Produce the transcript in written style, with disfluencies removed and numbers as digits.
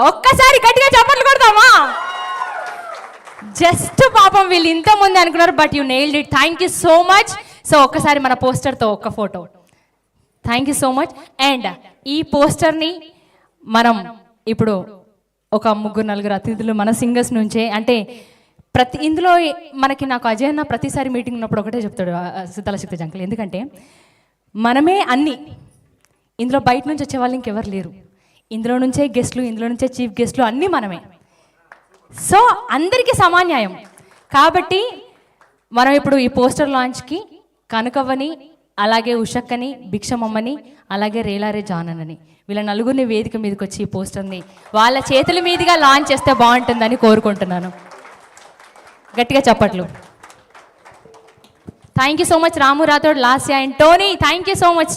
ఒక్కసారి గట్టిగా చప్పట్లు కొడతామా? జస్ట్ పాపం వీళ్ళు ఇంత ముందు అనుకున్నారు, but you nailed it. Thank you so much. So ఒక్కసారి మన పోస్టర్తో ఒక్క photo. Thank you so much. And ఈ పోస్టర్ని మనం ఇప్పుడు ఒక 3-4 అతిథులు మన సింగర్స్ నుంచే, అంటే ఇందులో నాకు అజయ్ అన్న ప్రతిసారి మీటింగ్ ఉన్నప్పుడు ఒకటే చెప్తాడు, సుతల శక్తి జంకలు, ఎందుకంటే మనమే అన్ని, ఇందులో బయట నుంచి వచ్చే వాళ్ళు ఇంకెవరు లేరు, ఇందులో నుంచే గెస్ట్లు, ఇందులో నుంచే చీఫ్ గెస్ట్లు, అన్నీ మనమే. సో అందరికీ సమాన్యాయం. కాబట్టి మనం ఇప్పుడు ఈ పోస్టర్ లాంచ్కి కనకవ్వని, అలాగే ఉషక్కని, భిక్షమమ్మని, అలాగే రేలారే జానని, వీళ్ళ నలుగురిని వేదిక మీదకి వచ్చి ఈ పోస్టర్ని వాళ్ళ చేతుల మీదుగా లాంచ్ చేస్తే బాగుంటుందని కోరుకుంటున్నాను. గట్టిగా చప్పట్లు. Thank you so much Ramu Rathod, Lasya and Tony. Thank you so much.